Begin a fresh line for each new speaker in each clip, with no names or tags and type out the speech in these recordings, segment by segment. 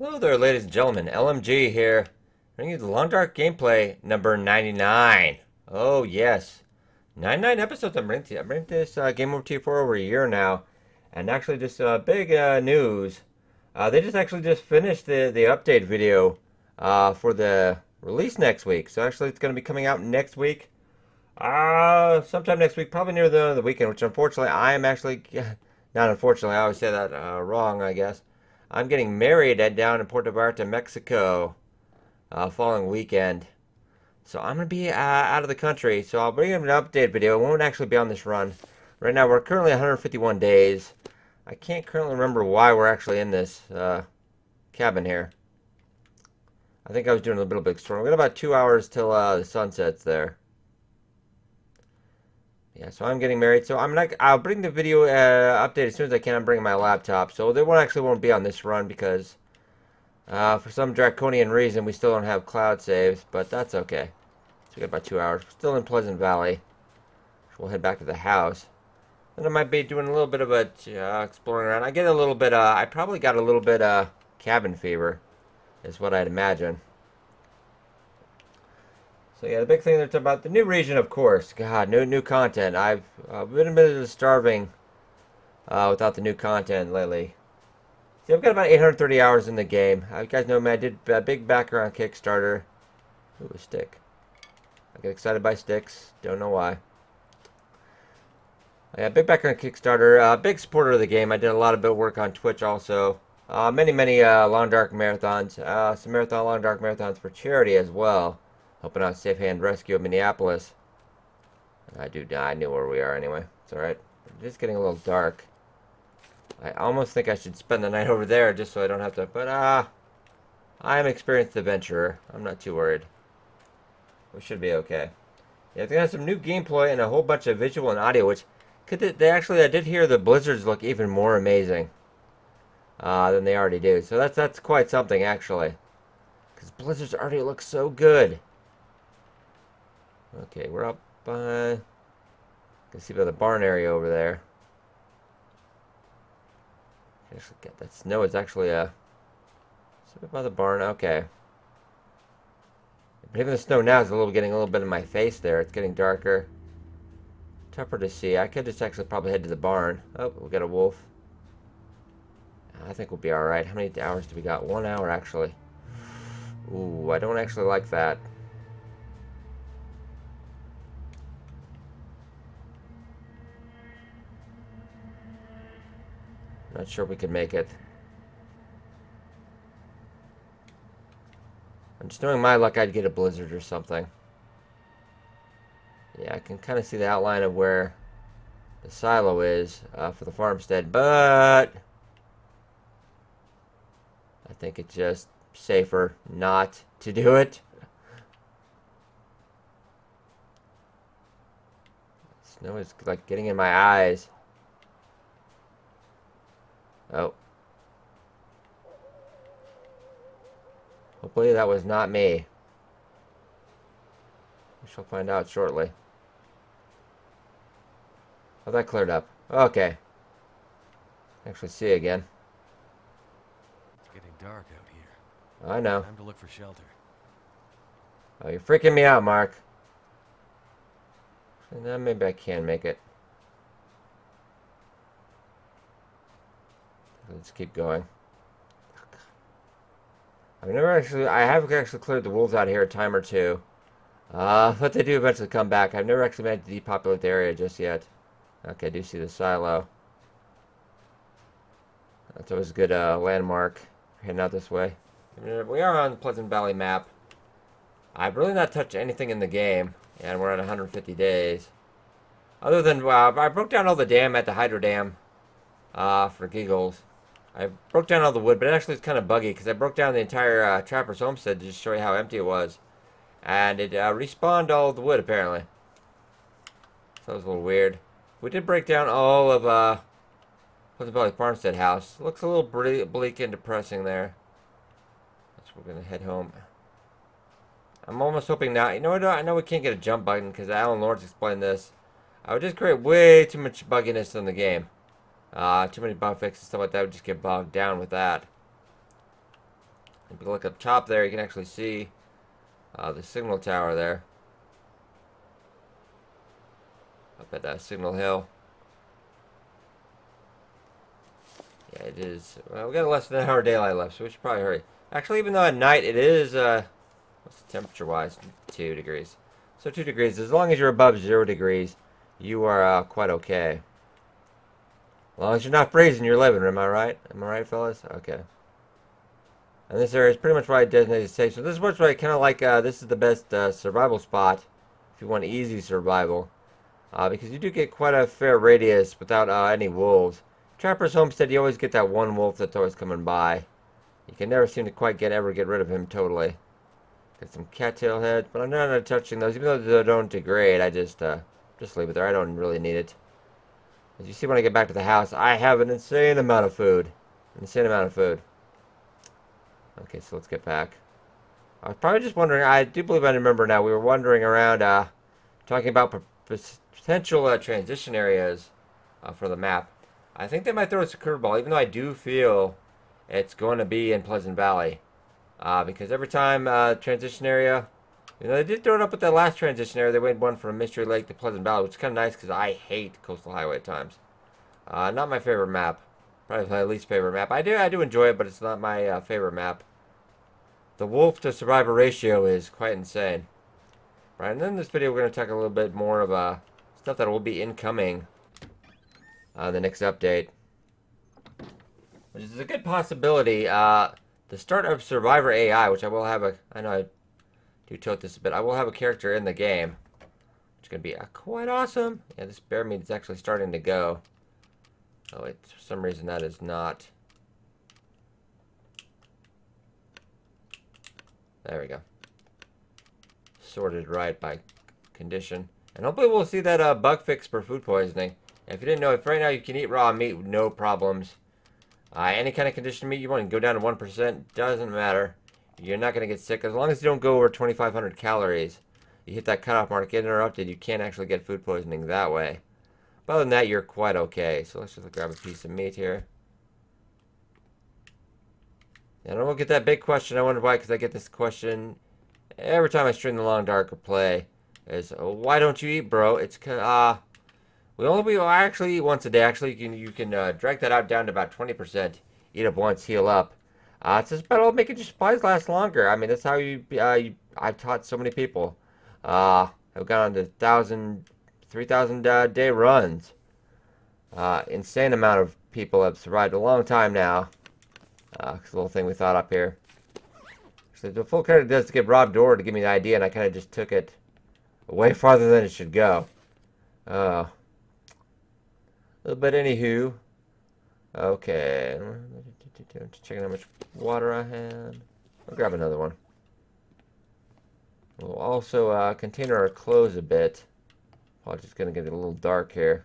Hello there, ladies and gentlemen. LMG here, bringing you the Long Dark gameplay number 99. Oh, yes. 99 episodes I'm bringing to you. I'm bringing this game over to you for over a year now. And actually, just big news. They just finished the update video for the release next week. So actually, it's going to be coming out next week. Sometime next week, probably near the weekend, which unfortunately, I am actually, not unfortunately, I always say that wrong, I guess. I'm getting married down in Puerto Vallarta, Mexico, following weekend. So I'm going to be out of the country. So I'll bring you an update video. It won't actually be on this run. Right now, we're currently 151 days. I can't currently remember why we're actually in this cabin here. I think I was doing a little bit of big storm. We got about 2 hours till the sun sets there. Yeah, so I'm getting married. So I'll bring the video update as soon as I can. I'm bringing my laptop. So they won't be on this run because for some draconian reason we still don't have cloud saves, but that's okay. So we got about 2 hours. We're still in Pleasant Valley. So we'll head back to the house. Then I might be doing a little bit of a exploring around. I get a little bit. I probably got a little bit cabin fever, is what I'd imagine. So yeah, the big thing that's about the new region, of course. God, new content. I've been a bit starving without the new content lately. See, I've got about 830 hours in the game. You guys know me. I did a big background Kickstarter. Ooh, a stick. I get excited by sticks. Don't know why. Yeah, big background Kickstarter. Big supporter of the game. I did a lot of work on Twitch also. Many Long Dark marathons. Some Long Dark marathons for charity as well. Helping out Safe Hand Rescue of Minneapolis. I knew where we are anyway. It's alright. It's just getting a little dark. I almost think I should spend the night over there just so I don't have to. But, I am an experienced adventurer. I'm not too worried. We should be okay. Yeah, they got some new gameplay and a whole bunch of visual and audio, which I did hear the blizzards look even more amazing than they already do. So that's quite something, actually. Because blizzards already look so good. Okay, we're up by... You can see by the barn area over there. Actually, get that snow is actually by the barn. Okay. But even the snow now is getting a little bit in my face there. It's getting darker. Tougher to see. I could just actually probably head to the barn. Oh, we got a wolf. I think we'll be alright. How many hours do we got? 1 hour, actually. Ooh, I don't actually like that. Not sure we can make it. I'm just knowing my luck I'd get a blizzard or something. Yeah, I can kind of see the outline of where the silo is for the farmstead, but I think it's just safer not to do it. Snow is like getting in my eyes. Oh. Hopefully that was not me. We shall find out shortly. Oh, that cleared up. Okay. Actually see again.
It's getting dark out here.
I know.
Time to look for shelter.
Oh, you're freaking me out, Mark. Now maybe I can make it. Let's keep going. I have actually cleared the wolves out here a time or two. But they do eventually come back. I've never actually managed to depopulate the area just yet. Okay, I do see the silo. That's always a good landmark. Heading out this way. We are on the Pleasant Valley map. I've really not touched anything in the game, and we're at 150 days. Other than, I broke down all the dam at the hydro dam for giggles. I broke down all the wood, but actually it's kind of buggy because I broke down the entire Trapper's Homestead to just show you how empty it was. And it respawned all of the wood, apparently. So that was a little weird. We did break down all of Pleasant Valley Farmstead house. Looks a little bleak and depressing there. So we're going to head home. I'm almost hoping now. You know what? I know we can't get a jump button because Alan Lawrence explained this. I would just create way too much bugginess in the game. Too many bug fixes and stuff like that would just get bogged down with that. If you look up top there, you can actually see the signal tower there. Up at that signal hill. Yeah, it is. Well, we got less than an hour daylight left, so we should probably hurry. Actually, even though at night it is, what's the temperature-wise? 2 degrees. So 2 degrees. As long as you're above 0 degrees, you are quite okay. As long as you're not freezing your living room, am I right? Am I right, fellas? Okay. And this area is pretty much where I designated safe. So this is where I kind of like, this is the best survival spot if you want easy survival. Because you do get quite a fair radius without any wolves. Trapper's Homestead, you always get that one wolf that's always coming by. You can never seem to quite ever get rid of him totally. Got some cattail heads, but I'm not touching those. Even though they don't degrade, I just leave it there. I don't really need it. As you see when I get back to the house, I have an insane amount of food. An insane amount of food. Okay, so let's get back. I was probably just wondering, I do believe I remember now, we were wandering around talking about potential transition areas for the map. I think they might throw us a curveball, even though I do feel it's going to be in Pleasant Valley. Because every time transition area, they did throw it up with that last transition area. They went one from Mystery Lake to Pleasant Valley, which is kind of nice because I hate Coastal Highway at times. Not my favorite map. Probably my least favorite map. I do enjoy it, but it's not my favorite map. The wolf to survivor ratio is quite insane. Right, and then in this video we're going to talk a little bit more of stuff that will be incoming the next update. Which is a good possibility. The start of Survivor AI, which I will have I know I do tote this a bit. I will have a character in the game. Which is going to be quite awesome. Yeah, this bear meat is actually starting to go. Oh wait, for some reason that is not. There we go. Sorted right by condition. And hopefully we'll see that bug fix for food poisoning. And if you didn't know, if right now you can eat raw meat with no problems. Any kind of conditioned meat you want to go down to 1%, doesn't matter. You're not going to get sick as long as you don't go over 2,500 calories. You hit that cutoff mark, get interrupted, you can't actually get food poisoning that way. But other than that, you're quite okay. So let's just grab a piece of meat here. And I won't get that big question. I wonder why, because I get this question every time I stream the Long Dark or play. Is why don't you eat, bro? It's we actually eat once a day. Actually, you can drag that out down to about 20%. Eat up once, heal up. It's just about making your supplies last longer. I mean, that's how I've taught so many people. I've gone on to 1,000, 3,000 day runs. Insane amount of people have survived a long time now. It's a little thing we thought up here. So the full credit does to give Rob Dorr to give me the idea, and I kind of just took it way farther than it should go. But anywho, okay. Just checking how much water I have. I'll grab another one. We'll also contain our clothes a bit. Probably just gonna get a little dark here.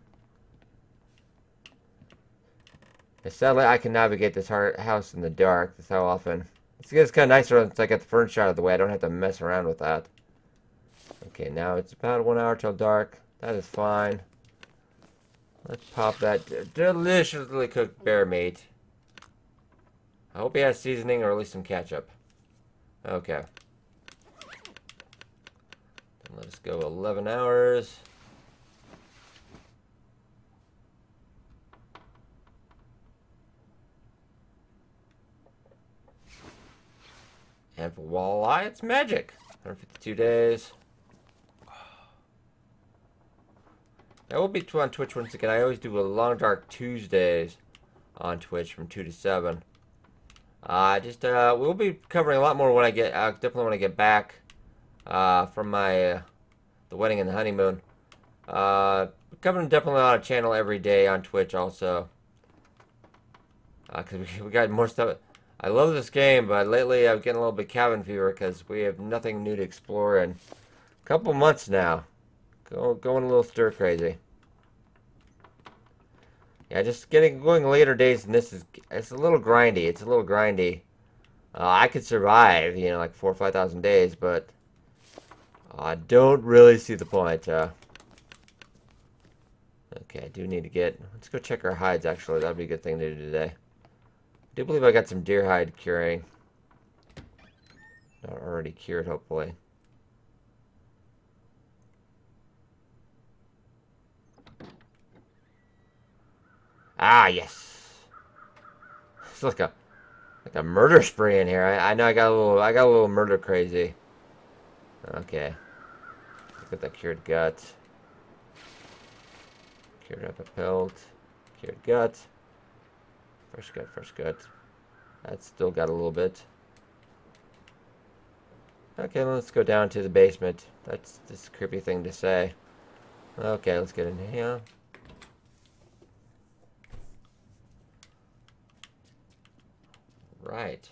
And sadly, I can navigate this house in the dark. That's how often. It's kind of nicer once I get the furniture out of the way. I don't have to mess around with that. Okay, now it's about 1 hour till dark. That is fine. Let's pop that deliciously cooked bear meat. I hope he has seasoning or at least some ketchup. Okay. Then let us go 11 hours. And for walleye, it's magic. 152 days. I will be on Twitch once again. I always do a Long Dark Tuesdays on Twitch from 2 to 7. We'll be covering a lot more when I get, definitely when I get back from my, the wedding and the honeymoon. Covering definitely on a channel every day on Twitch also. Because we got more stuff. I love this game, but lately I'm getting a little bit cabin fever because we have nothing new to explore in a couple months now. Going a little stir crazy. Yeah, just going later days, and it's a little grindy. It's a little grindy. I could survive, like 4,000 or 5,000 days, but I don't really see the point. Okay, I do need to let's go check our hides. Actually, that'd be a good thing to do today. I do believe I got some deer hide curing. Not already cured, hopefully. Ah, yes. It's like a murder spree in here. I know I got a little murder crazy. Okay. Look at that cured gut. Cured up a pelt. Cured gut. Fresh gut, fresh gut. That's still got a little bit. Okay, let's go down to the basement. That's this creepy thing to say. Okay, let's get in here. Right.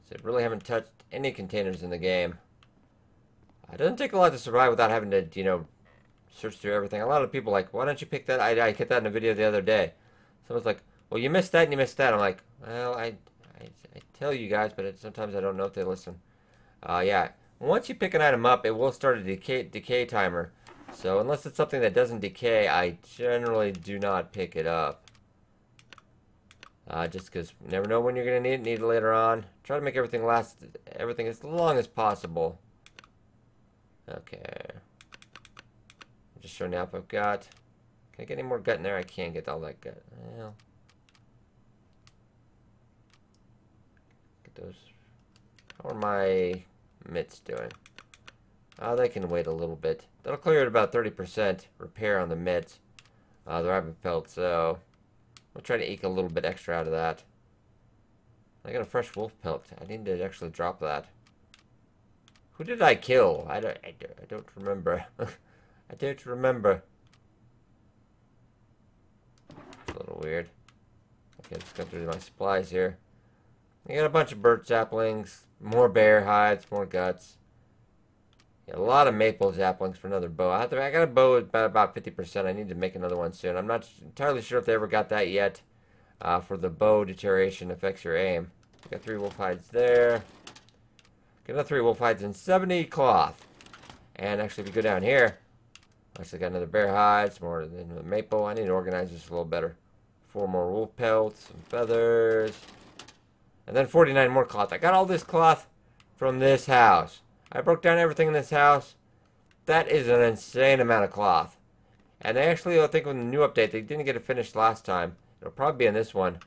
So I really haven't touched any containers in the game. It doesn't take a lot to survive without having to, you know, search through everything. A lot of people are like, why don't you pick that? I hit that in a video the other day. Someone's like, well, you missed that and you missed that. I'm like, well, I tell you guys, but sometimes I don't know if they listen. Yeah. Once you pick an item up, it will start a decay timer. So unless it's something that doesn't decay, I generally do not pick it up. Just because you never know when you're going to need it later on. Try to make everything last as long as possible. Okay. I'm just showing you how I've got. Can I get any more gut in there? I can't get all that gut. Well, get those. How are my mitts doing? They can wait a little bit. That'll clear at about 30% repair on the mitts. The rabbit pelt, so we'll try to eke a little bit extra out of that. I got a fresh wolf pelt. I need to actually drop that. Who did I kill? I don't remember. I don't remember. It's a little weird. Okay, let's go through my supplies here. I got a bunch of birch saplings, more bear hides, more guts. Yeah, a lot of maple saplings for another bow. I got a bow at about 50%. I need to make another one soon. I'm not entirely sure if they ever got that yet. For the bow deterioration affects your aim. Got 3 wolf hides there. Got another 3 wolf hides and 70 cloth. And actually, if you go down here, actually got another bear hide, some more than the maple. I need to organize this a little better. 4 more wolf pelts, some feathers, and then 49 more cloth. I got all this cloth from this house. I broke down everything in this house. That is an insane amount of cloth. And they actually, I think, with the new update, they didn't get it finished last time. It'll probably be in this one.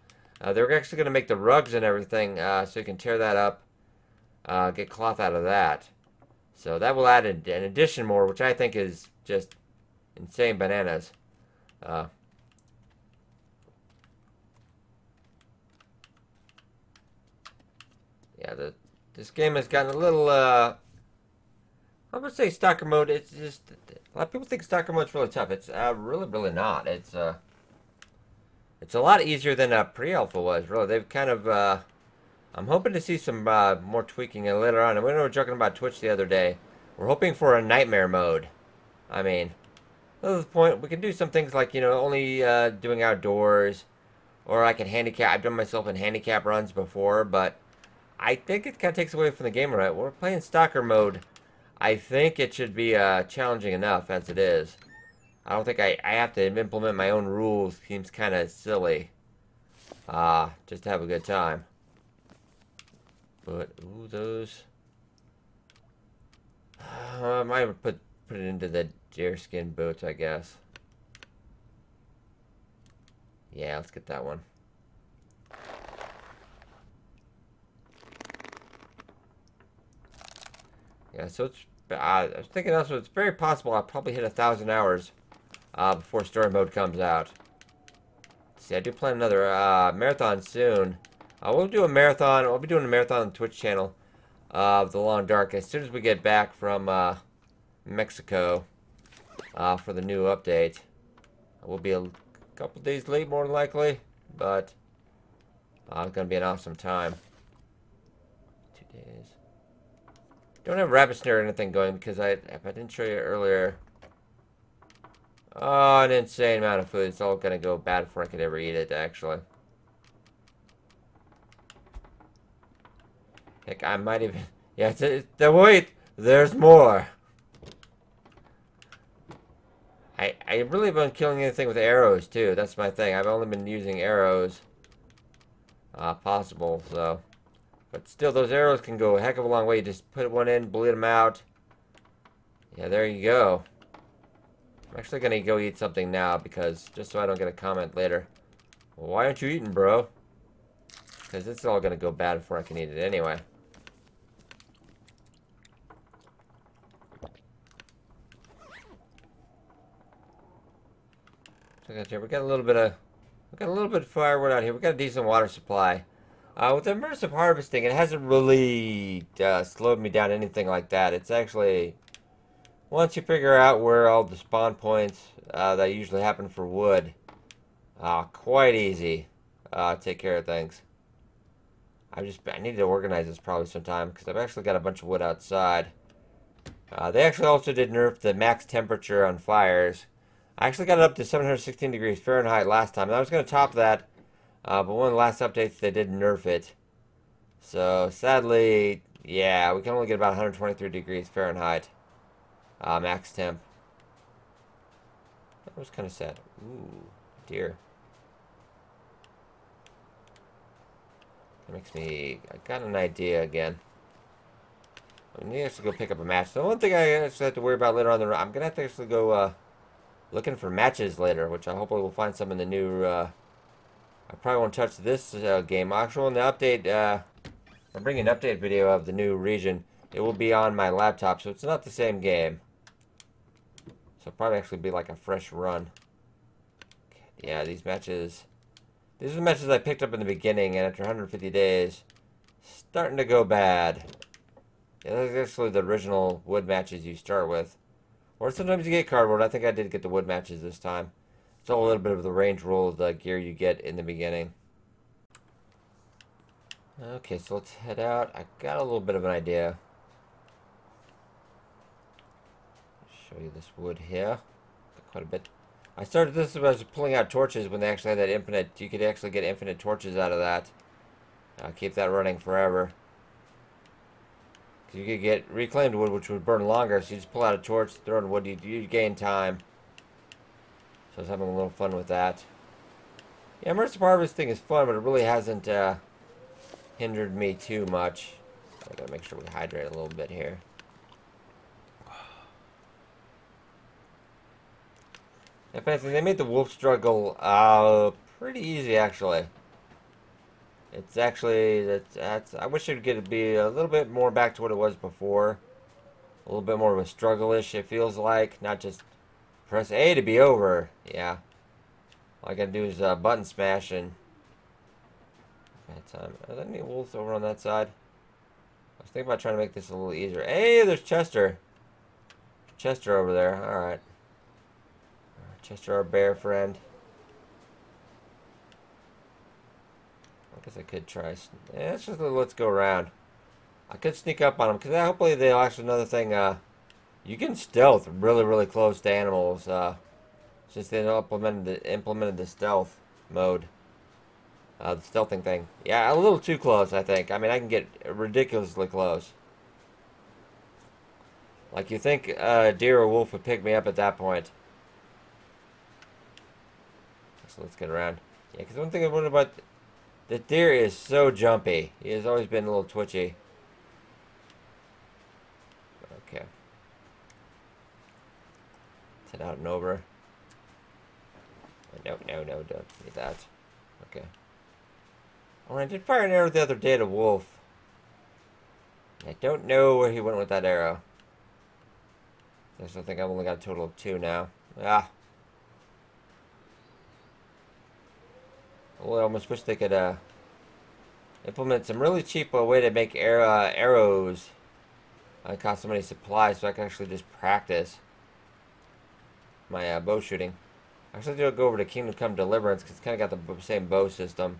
They're actually going to make the rugs and everything, so you can tear that up, get cloth out of that. So that will add an addition more, which I think is just insane bananas. Yeah, this game has gotten a little, I'm gonna say stalker mode. It's just a lot of people think stalker mode's really tough. It's really not. It's a lot easier than pre-alpha was. Really, they've kind of. I'm hoping to see some more tweaking later on. And we were joking about Twitch the other day. We're hoping for a nightmare mode. I mean, that's the point. We can do some things like, you know, only doing outdoors, or I can handicap. I've done myself in handicap runs before, but I think it kind of takes away from the game, right? We're playing stalker mode. I think it should be challenging enough as it is. I don't think I have to implement my own rules. Seems kind of silly. Just to have a good time. But, ooh, those. I might put it into the deerskin boots, I guess. Yeah, let's get that one. Yeah, so it's. I was thinking also it's very possible I'll probably hit 1,000 hours before story mode comes out. See, I do plan another marathon soon. We'll do a marathon. We'll be doing a marathon on the Twitch channel of The Long Dark as soon as we get back from Mexico for the new update. We'll be a couple days late, more than likely, but it's gonna be an awesome time. 2 days. Don't have rabbit snare or anything going because if I didn't show you earlier. Oh, an insane amount of food. It's all gonna go bad before I could ever eat it, actually. Heck, I might even. Yeah, wait. There's more. I really haven't been killing anything with arrows too. That's my thing. I've only been using arrows. possible. So, but still, those arrows can go a heck of a long way. You just put one in, bleed them out. Yeah, there you go. I'm actually gonna go eat something now because just so I don't get a comment later. Well, why aren't you eating, bro? Because it's all gonna go bad before I can eat it anyway. We got a little bit of firewood out here. We got a decent water supply. With immersive harvesting, it hasn't really slowed me down anything like that. It's actually, once you figure out where all the spawn points that usually happen for wood, quite easy take care of things. I need to organize this probably sometime because I've actually got a bunch of wood outside. They actually also did nerf the max temperature on fires. I actually got it up to 716 degrees Fahrenheit last time. And I was going to top that, but one of the last updates, they did nerf it. So, sadly, yeah, we can only get about 123 degrees Fahrenheit max temp. That was kind of sad. Ooh, dear. That makes me... I got an idea again. I need to actually go pick up a match. The one thing I actually have to worry about later on, I'm going to have to actually go... looking for matches later, which I hopefully will find some in the new, I probably won't touch this game. Actually, in the update, I'm bringing an update video of the new region. It will be on my laptop, so it's not the same game. So it'll probably actually be like a fresh run. Yeah, these are the matches I picked up in the beginning, and after 150 days, starting to go bad. Yeah, those are actually the original wood matches you start with. Or sometimes you get cardboard. I think I did get the wood matches this time. It's all a little bit of the range roll of the gear you get in the beginning. Okay, so let's head out. I got a little bit of an idea. Show you this wood here. Got quite a bit. I started this when I was pulling out torches when they actually had that infinite. You could actually get infinite torches out of that. Keep that running forever. You could get reclaimed wood, which would burn longer, so you just pull out a torch, throw in wood, you gain time. So I was having a little fun with that. Yeah, immersive harvesting is fun, but it really hasn't hindered me too much. I gotta make sure we hydrate a little bit here. If anything, they made the wolf struggle pretty easy, actually. It's actually, I wish it could be a little bit more back to what it was before. A little bit more of a struggle-ish, it feels like. Not just press A to be over. Yeah. All I gotta do is button smash and... Bad time. Are there any wolves over on that side? I was thinking about trying to make this a little easier. Hey, there's Chester. Chester over there. Alright. Chester, our bear friend. I guess I could try. Yeah, let's go around. I could sneak up on them because hopefully they'll actually another thing. You can stealth really, really close to animals. Since they implemented the stealth mode, the stealthing thing. Yeah, a little too close, I think. I mean, I can get ridiculously close. Like you think a deer or wolf would pick me up at that point. So let's get around. Yeah, because one thing I wonder about. The deer is so jumpy. He has always been a little twitchy. Okay. Let's head out and over. No, don't need that. Okay. Oh, I did fire an arrow the other day at a wolf. I don't know where he went with that arrow. I still think I've only got a total of 2 now. Ah. Well, I almost wish they could implement some really cheap way to make arrows cost so many supplies so I can actually just practice my bow shooting. Actually, do go over to Kingdom Come Deliverance because it's kind of got the same bow system.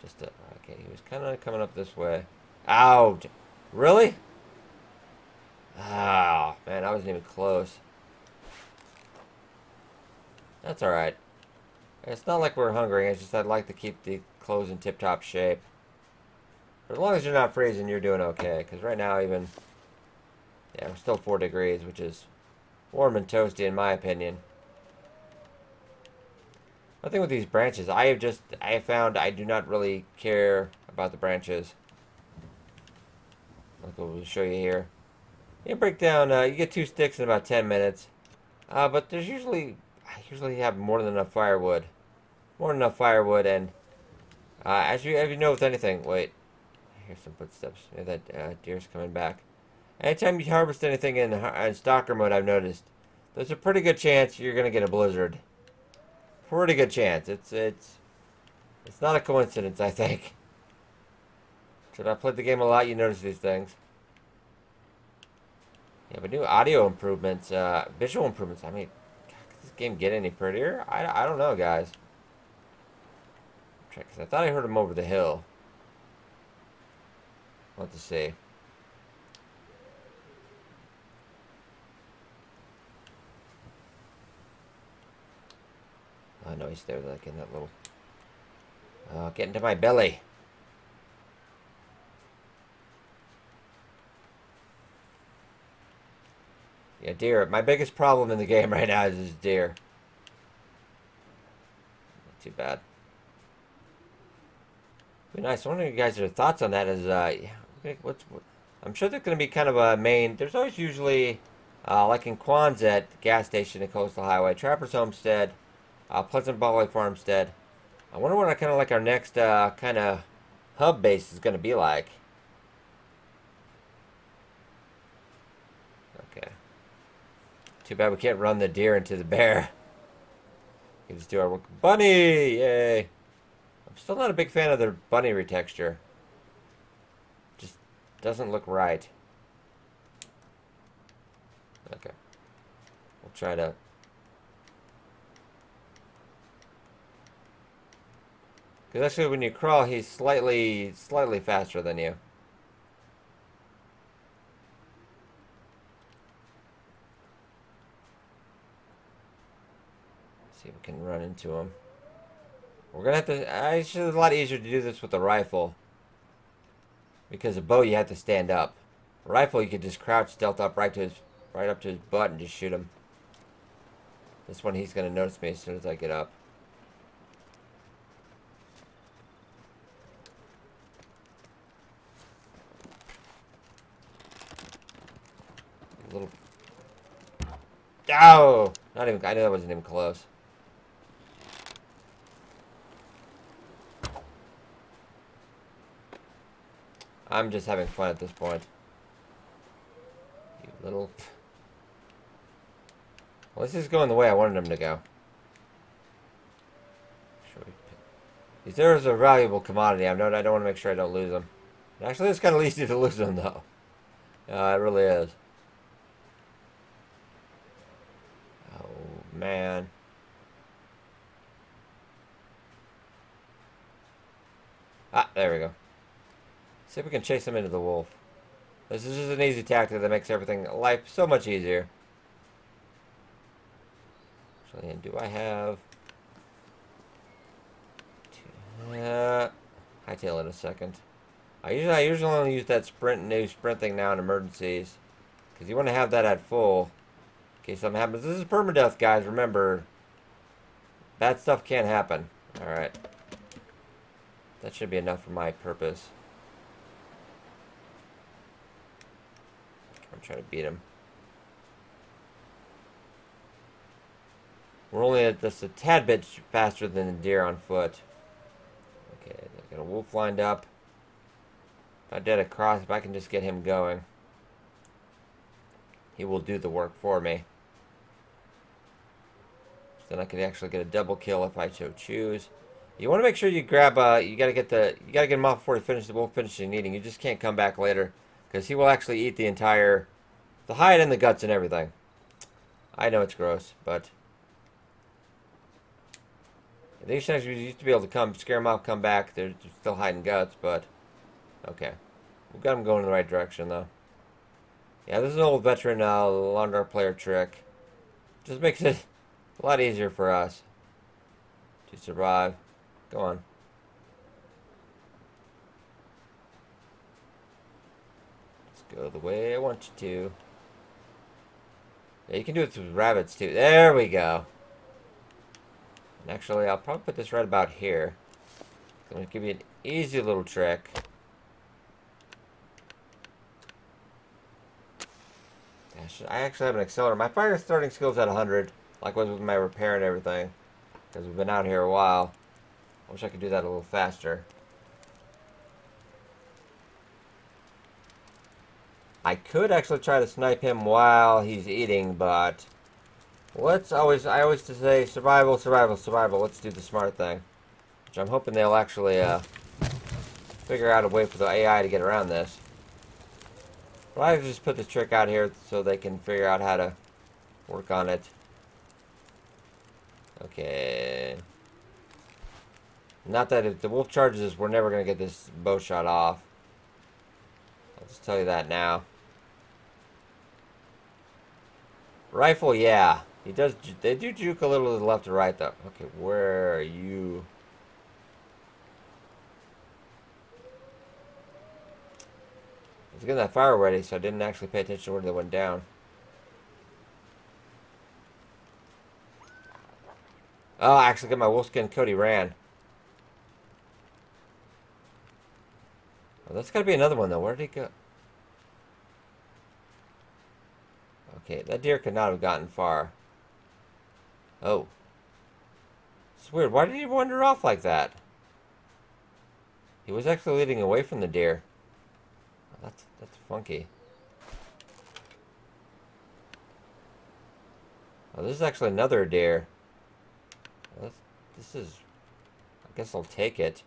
Okay, he was kind of coming up this way. Ouch! Really? Ah, man, I wasn't even close. That's alright. It's not like we're hungry, it's just I'd like to keep the clothes in tip-top shape. But as long as you're not freezing, you're doing okay. Because right now, even... Yeah, we're still 4 degrees, which is warm and toasty in my opinion. Nothing with these branches. I have found I do not really care about the branches. Like we'll show you here. You break down, you get 2 sticks in about 10 minutes. But I usually have more than enough firewood. More than enough firewood, and as you know with anything, wait, I hear some footsteps. Yeah, that deer's coming back. Anytime you harvest anything in stalker mode, I've noticed, there's a pretty good chance you're gonna get a blizzard. Pretty good chance. It's not a coincidence, I think. Should I played the game a lot, you notice these things. Yeah, but new audio improvements, visual improvements. I mean, God, could this game get any prettier? I don't know, guys. Because I thought I heard him over the hill. We'll have to see. Oh no, he's there, like in that little. Oh, get into my belly. Yeah, deer. My biggest problem in the game right now is this deer. Not too bad. Be nice. I wonder if you guys' thoughts on that. Is yeah, I'm sure there's going to be kind of a main. There's always usually, like in Quonset gas station and Coastal Highway, Trapper's Homestead, Pleasant Valley Farmstead. I wonder what kind of like our next kind of hub base is going to be like. Okay. Too bad we can't run the deer into the bear. We can just do our work. Bunny! Yay! I'm still not a big fan of the bunny retexture. Just doesn't look right. Okay. We'll try to... Because actually when you crawl, he's slightly faster than you. See if we can run into him. We're gonna have to. It's just a lot easier to do this with a rifle. Because a bow, you have to stand up. A rifle, you could just crouch, stealth up right up to his butt, and just shoot him. This one, he's gonna notice me as soon as I get up. A little. Oh! Not even. I know that wasn't even close. I'm just having fun at this point. You little... Well, this is going the way I wanted him to go. These arrows are a valuable commodity. I don't want to make sure I don't lose them. Actually, it's kind of easy to lose them, though. It really is. Oh, man. Ah, there we go. See if we can chase him into the wolf. This is just an easy tactic that makes everything life so much easier. Actually, and do I have... hightail in a second. I usually only use that new sprint thing now in emergencies. Because you want to have that at full. In case something happens. This is permadeath, guys. Remember. Bad stuff can't happen. Alright. That should be enough for my purpose. I'm trying to beat him. We're only just a tad bit faster than the deer on foot. Okay, I got a wolf lined up. If I did a cross, if I can just get him going, he will do the work for me. Then I could actually get a double kill if I so choose. You want to make sure you grab. You gotta get him off before he finishes. The wolf finishes eating. You just can't come back later, because he will actually eat the hide and the guts and everything. I know it's gross, but these things we used to be able to scare them off, come back. They're still hiding guts, but okay. We've got them going in the right direction, though. Yeah, this is an old veteran Long Dark player trick. Just makes it a lot easier for us to survive. Go on. Let's go the way I want you to. Yeah, you can do it with rabbits, too. There we go. And actually, I'll probably put this right about here. I'm going to give you an easy little trick. I actually have an accelerator. My fire starting skill's at 100, likewise with my repair and everything, because we've been out here a while. I wish I could do that a little faster. I could actually try to snipe him while he's eating, but I always say survival, survival, survival. Let's do the smart thing, which I'm hoping they'll actually figure out a way for the AI to get around this. But I just put this trick out here so they can figure out how to work on it. Okay. Not that if the wolf charges us, we're never going to get this bow shot off. I'll just tell you that now. Rifle, yeah. They do juke a little to the left or right, though. Okay, where are you? I was getting that fire ready, so I didn't actually pay attention to where they went down. Oh, I actually got my wolfskin coat. He ran. Oh, that's got to be another one, though. Where did he go? Okay, that deer could not have gotten far. Oh. It's weird. Why did he wander off like that? He was actually leading away from the deer. Oh, that's funky. Oh, this is actually another deer. This is... I guess I'll take it.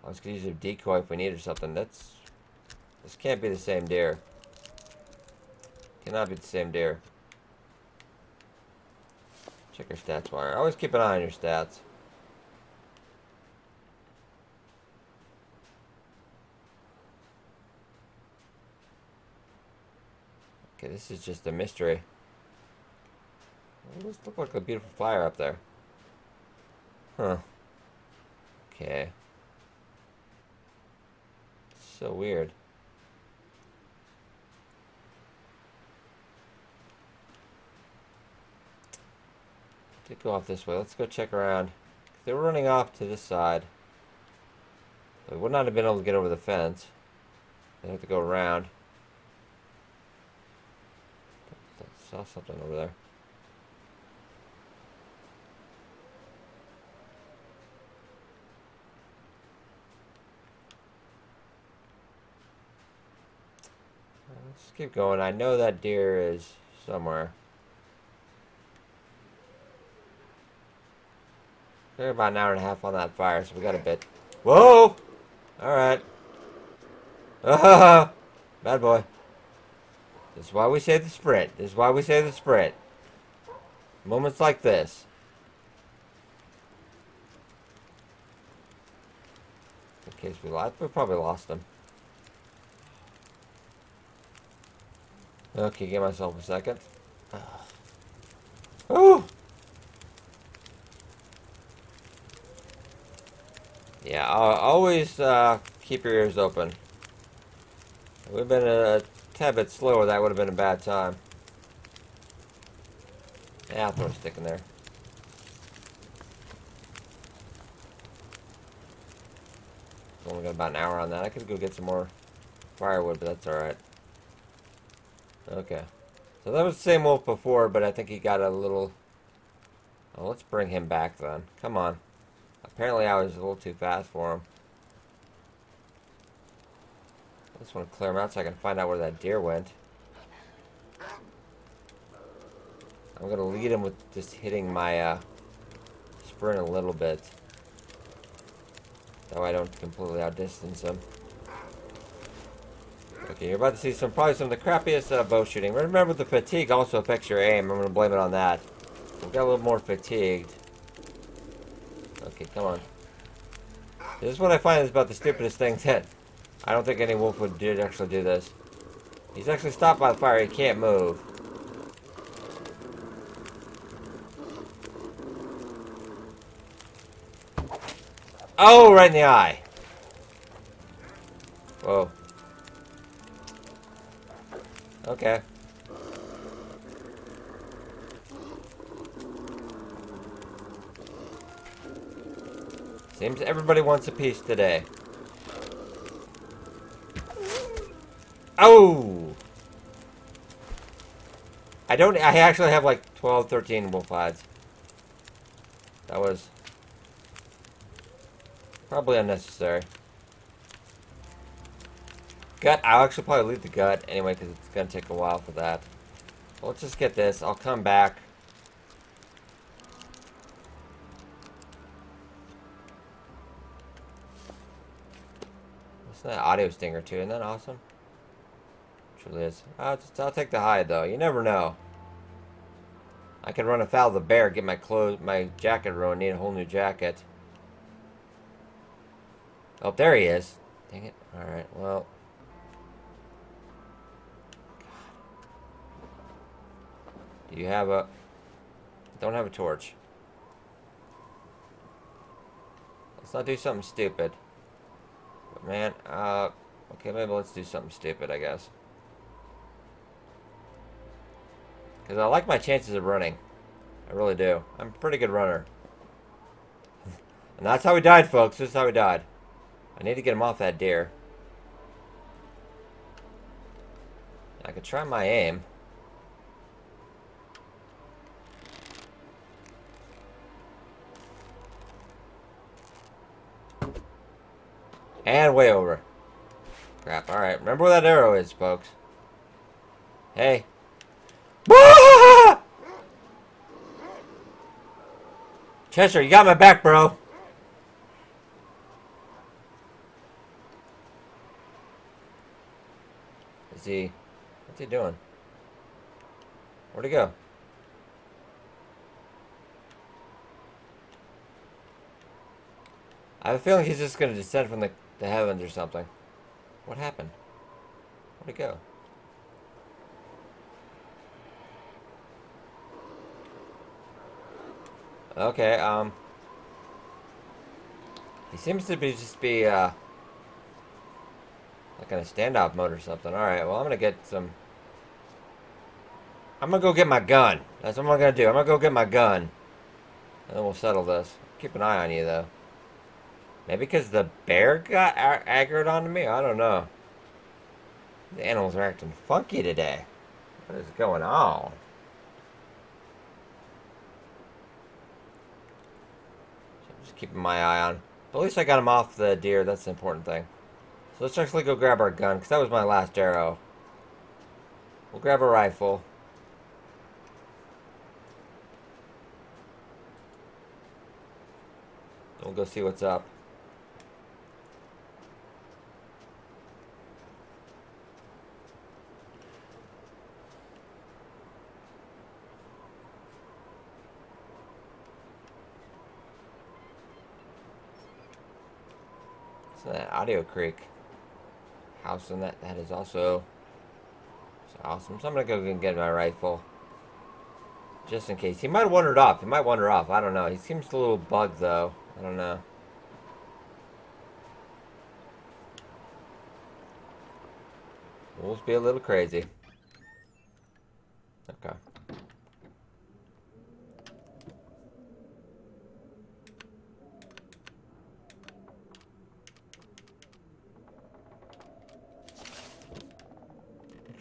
I was going to use a decoy if we need or something. This can't be the same deer. Cannot be the same deer. Check your stats, Wire. Always keep an eye on your stats. Okay, this is just a mystery. It looks like a beautiful fire up there. Huh. Okay. So weird. Did go off this way. Let's go check around. They were running off to this side. They would not have been able to get over the fence. They have to go around. I saw something over there. Let's keep going. I know that deer is somewhere. We're about an hour and a half on that fire, so we got a bit. Whoa! Alright. Bad boy. This is why we say the sprint. This is why we say the sprint. Moments like this. In case we probably lost him. Okay, give myself a second. Oh! Yeah, always keep your ears open. If we've been a tad bit slower, that would have been a bad time. Yeah, I'll throw a stick in there. Only got about an hour on that. I could go get some more firewood, but that's alright. Okay. So that was the same wolf before, but I think he got a little... Oh, let's bring him back then. Come on. Apparently I was a little too fast for him. I just want to clear him out so I can find out where that deer went. I'm going to lead him with just hitting my sprint a little bit. That way I don't completely outdistance him. Okay, you're about to see probably some of the crappiest bow shooting. Remember, the fatigue also affects your aim. I'm going to blame it on that. We got a little more fatigued. Okay, come on. This is what I find is about the stupidest things that I don't think any wolf would actually do this. He's actually stopped by the fire. He can't move. Oh, right in the eye. Whoa. Okay. Seems everybody wants a piece today. Oh! I actually have like 12, 13 wolf hides. That was probably unnecessary. Gut, I'll actually probably leave the gut anyway because it's going to take a while for that. Well, let's just get this. I'll come back. What's that audio stinger too? Isn't that awesome? Truly is. I'll take the hide though. You never know. I could run afoul of the bear, get my jacket ruined, need a whole new jacket. Oh, there he is. Dang it. Alright, well. Do you have a... Don't have a torch. Let's not do something stupid. But man, okay, maybe let's do something stupid, I guess. Because I like my chances of running. I really do. I'm a pretty good runner. And that's how we died, folks. This is how we died. I need to get him off that deer. I could try my aim. And way over. Crap. Alright. Remember where that arrow is, folks. Hey. Chester, you got my back, bro. What's he doing? Where'd he go? I have a feeling he's just going to descend from the heavens or something. What happened? Where'd he go? Okay, he seems to be like in a standoff mode or something. Alright, well, I'm gonna go get my gun. That's what I'm gonna do. I'm gonna go get my gun. And then we'll settle this. Keep an eye on you, though. Maybe because the bear got aggroed onto me? I don't know. The animals are acting funky today. What is going on? Keeping my eye on. But at least I got him off the deer. That's the important thing. So let's actually go grab our gun, because that was my last arrow. We'll grab a rifle. We'll go see what's up. That Audio Creek house, and that is also awesome. So I'm gonna go and get my rifle just in case. He might have wandered off. I don't know. He seems a little bugged though. I don't know. Wolves be a little crazy. Okay.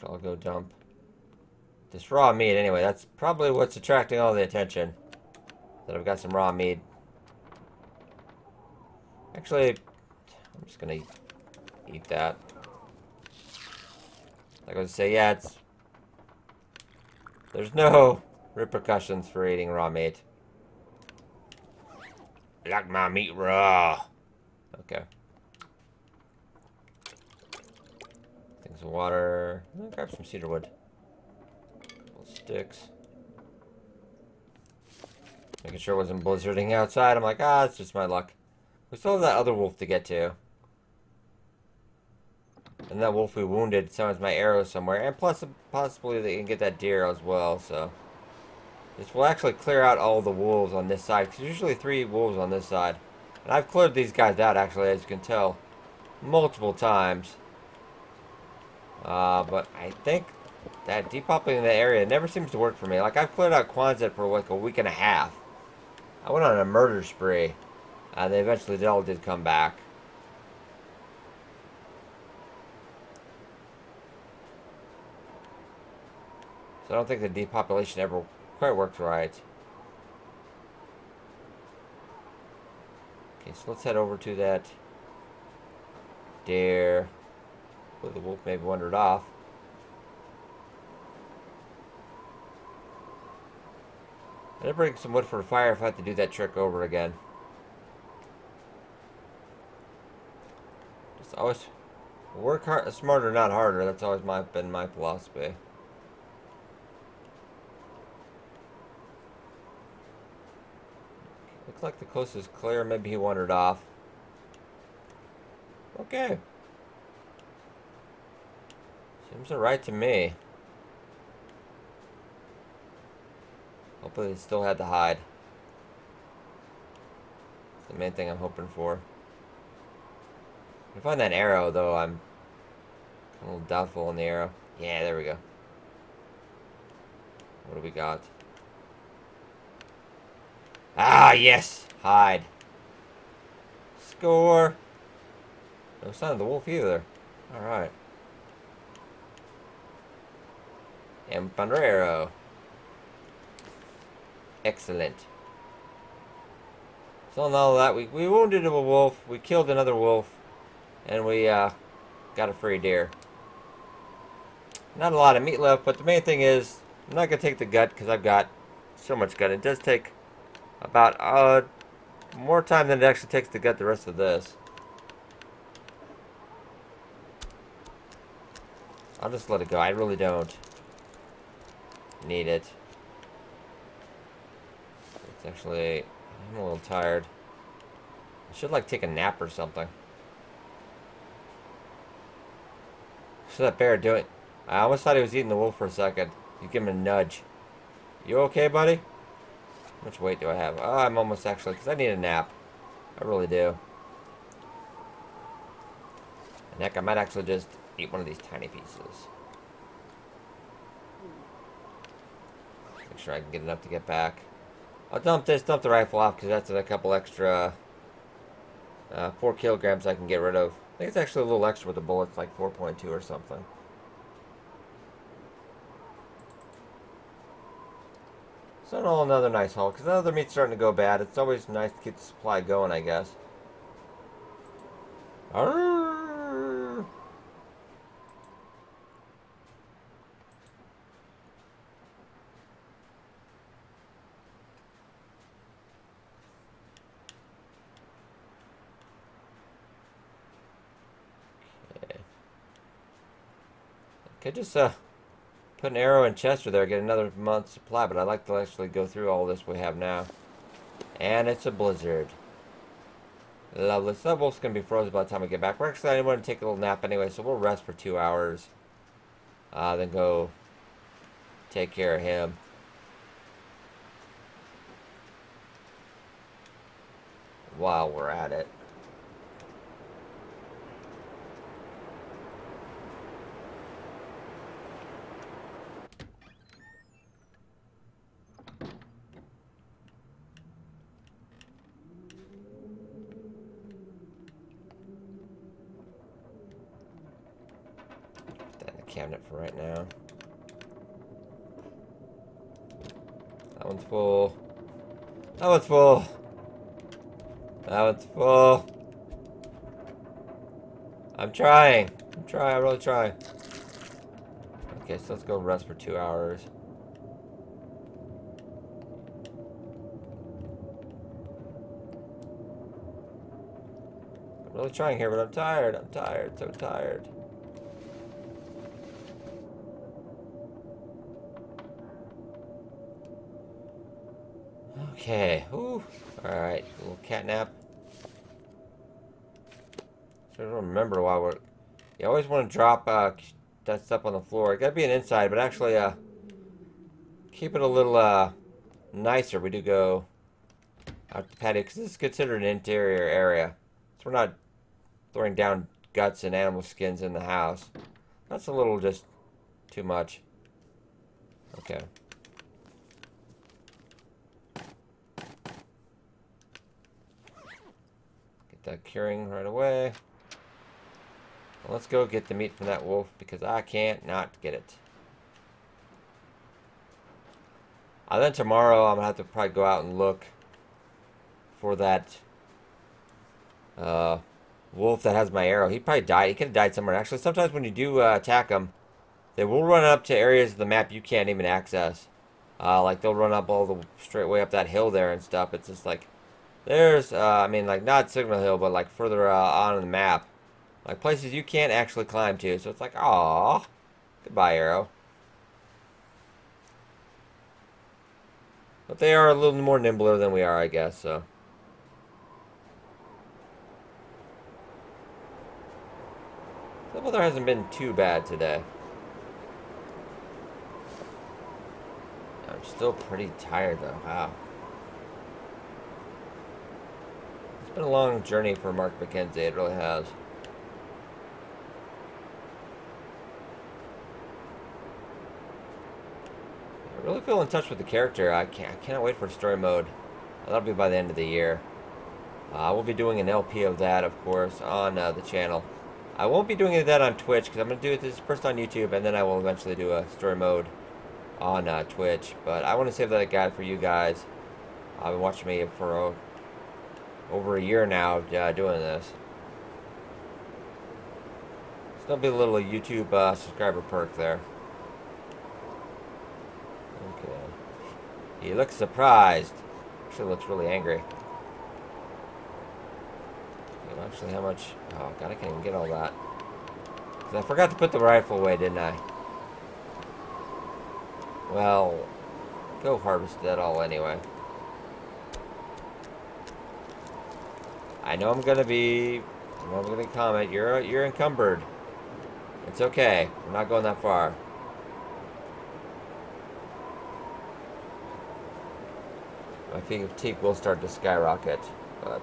I'll go dump this raw meat anyway. That's probably what's attracting all the attention. That I've got some raw meat. Actually, I'm just gonna eat that. Like I was say, yeah, there's no repercussions for eating raw meat. I like my meat raw. Okay. Some water. I'll grab some cedar wood. Couple sticks. Making sure it wasn't blizzarding outside. I'm like, it's just my luck. We still have that other wolf to get to. And that wolf we wounded sounds my arrow somewhere. And plus, possibly they can get that deer as well, so. This will actually clear out all the wolves on this side. Because usually 3 wolves on this side. And I've cleared these guys out, actually, as you can tell. Multiple times. But I think that depopulating the area never seems to work for me. Like, I've cleared out Quonset for like a week and a half. I went on a murder spree. They eventually all did come back. So I don't think the depopulation ever quite worked right. Okay, so let's head over to that deer. Oh, the wolf maybe wandered off. I did bring some wood for a fire if I have to do that trick over again. Just always work hard, smarter, not harder. That's always been my philosophy. Looks like the coast is clear. Maybe he wandered off. Okay. Seems alright to me. Hopefully they still had the hide. That's the main thing I'm hoping for. If I find that arrow, though, I'm a little doubtful on the arrow. Yeah, there we go. What do we got? Ah, yes! Hide. Score! No sign of the wolf either. Alright. And found our arrow. Excellent. So in all that, we wounded a wolf, we killed another wolf, and we got a free deer. Not a lot of meat left, but the main thing is, I'm not going to take the gut because I've got so much gut. It does take about more time than it actually takes to gut the rest of this. I'll just let it go. I really don't need it. It's actually, I'm a little tired. I should like take a nap or something. What's that bear doing? I almost thought he was eating the wolf for a second. You give him a nudge. You okay, buddy? How much weight do I have? Oh, I'm almost actually, because I need a nap. I really do. And heck, I might actually just eat one of these tiny pieces. Make sure I can get enough to get back. I'll dump the rifle off because that's a couple extra 4 kilograms I can get rid of. I think it's actually a little extra with the bullets, like 4.2 or something. So all another nice haul, because the other meat's starting to go bad. It's always nice to keep the supply going, I guess. Arrgh. Okay. Could just put an arrow in Chester there, get another month's supply, but I'd like to actually go through all this we have now. And it's a blizzard. Lovely. So that wolf's going to be frozen by the time we get back. We're actually, I want to take a little nap anyway, so we'll rest for 2 hours. Then go take care of him. While we're at it. Cabinet for right now. That one's full. That one's full. That one's full. I'm trying. I'm really trying. Okay, so let's go rest for 2 hours. I'm really trying here, but I'm tired. I'm tired. So tired. Okay. Ooh. Alright. A little cat nap. So I don't remember why we're... You always want to drop that stuff on the floor. It gotta be an inside, but actually keep it a little nicer. We do go out the patio because this is considered an interior area. So we're not throwing down guts and animal skins in the house. That's a little just too much. Okay. that curing right away. Well, let's go get the meat from that wolf because I can't not get it. Then tomorrow I'm gonna have to probably go out and look for that wolf that has my arrow. He probably died. He could have died somewhere. Actually, sometimes when you do attack them, they will run up to areas of the map you can't even access. Like they'll run up all the straight way up that hill there and stuff. It's just like there's, I mean, like not Signal Hill, but like further on the map, like places you can't actually climb to. So it's like, aw, goodbye arrow. But they are a little more nimbler than we are, I guess. So. The weather hasn't been too bad today. I'm still pretty tired though. Wow. It's been a long journey for Mark McKenzie. It really has. I really feel in touch with the character. I cannot wait for story mode. That'll be by the end of the year. I will be doing an LP of that, of course, on the channel. I won't be doing that on Twitch because I'm going to do it this first on YouTube, and then I will eventually do a story mode on Twitch. But I want to save that guide for you guys. I've been watching me for over a year now doing this. So there'll be a little YouTube subscriber perk there. Okay. He looks surprised. Actually looks really angry. Actually, how much? Oh, God, I can't even get all that. Because I forgot to put the rifle away, didn't I? Well, go harvest that all anyway. I know I'm gonna comment. You're encumbered. It's okay. We're not going that far. My fatigue will start to skyrocket, but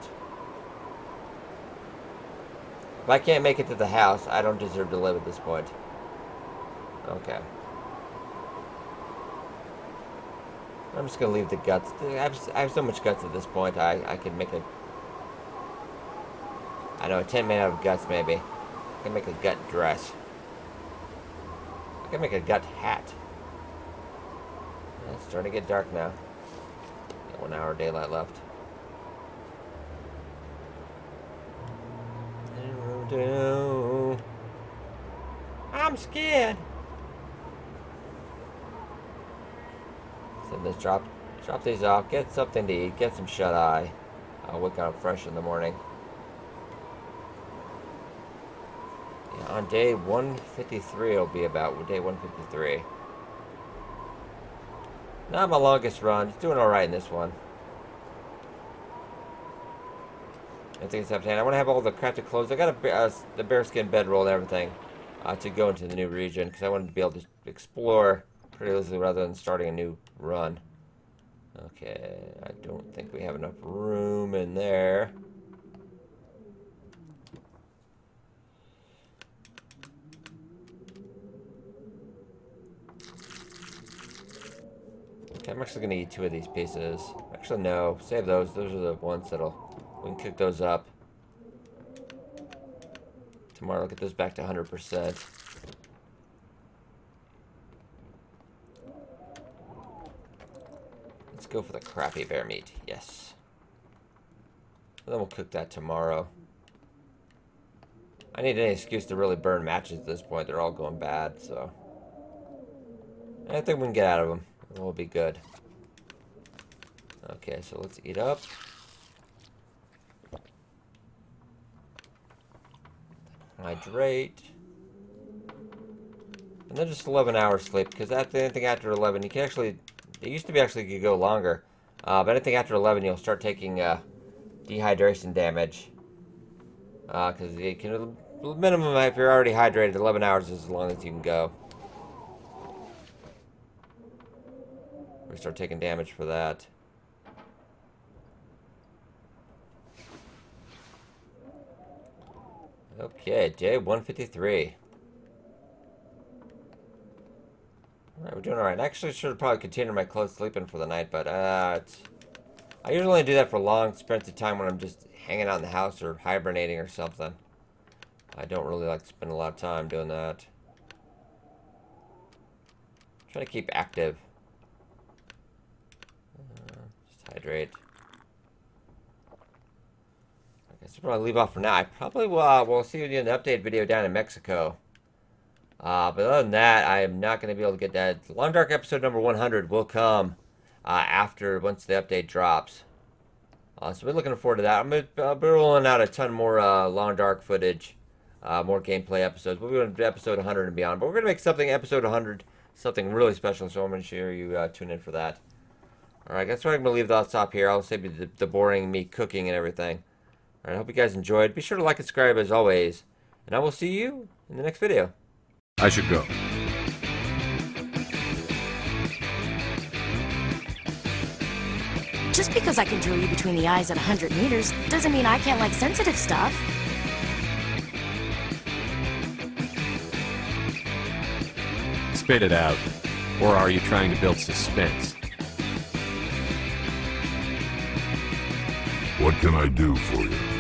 if I can't make it to the house, I don't deserve to live at this point. Okay. I'm just gonna leave the guts. I have so much guts at this point. I can make a, I know, a 10 man out of guts maybe. I can make a gut dress. I can make a gut hat. It's starting to get dark now. Got 1 hour daylight left. I'm scared. So let's drop these off. Get something to eat. Get some shut eye. I'll wake up fresh in the morning. Yeah, on day 153 it'll be about day 153. Not my longest run. Just doing all right in this one. I think it's up to hand. I want to have all the crafted clothes. I got the bearskin bedroll and everything to go into the new region because I wanted to be able to explore pretty easily rather than starting a new run. Okay, I don't think we have enough room in there. Okay, I'm actually going to eat 2 of these pieces. Actually, no. Save those. Those are the ones that'll... We can cook those up. Tomorrow, I'll get those back to 100%. Let's go for the crappy bear meat. Yes. And then we'll cook that tomorrow. I need any excuse to really burn matches at this point. They're all going bad, so... I think we can get out of them. We'll be good. Okay, so let's eat up. Hydrate. And then just 11 hours sleep, because anything after 11, you can actually, it used to be actually you could go longer, but anything after 11, you'll start taking dehydration damage. Because you can, minimum, if you're already hydrated, 11 hours is as long as you can go. We start taking damage for that. Okay, day 153. Alright, we're doing alright. I actually should have probably continued my close sleeping for the night, but it's I usually only do that for long sprints of time when I'm just hanging out in the house or hibernating or something. I don't really like to spend a lot of time doing that. Try to keep active. Just hydrate. I guess we'll probably leave off for now. I probably will see you in the update video down in Mexico. But other than that, I am not going to be able to get that. Long Dark episode number 100 will come once the update drops. So we're looking forward to that. I'm going to be rolling out a ton more Long Dark footage, more gameplay episodes. We'll be on episode 100 and beyond. But we're going to make something episode 100 something really special, so I'm going to sure you tune in for that. Alright, that's where I'm going to leave the top here. I'll save the boring me cooking and everything. Alright, I hope you guys enjoyed. Be sure to like and subscribe as always. And I will see you in the next video.
I should go.
Just because I can drill you between the eyes at 100 meters doesn't mean I can't like sensitive stuff.
Spit it out. Or are you trying to build suspense?
What can I do for you?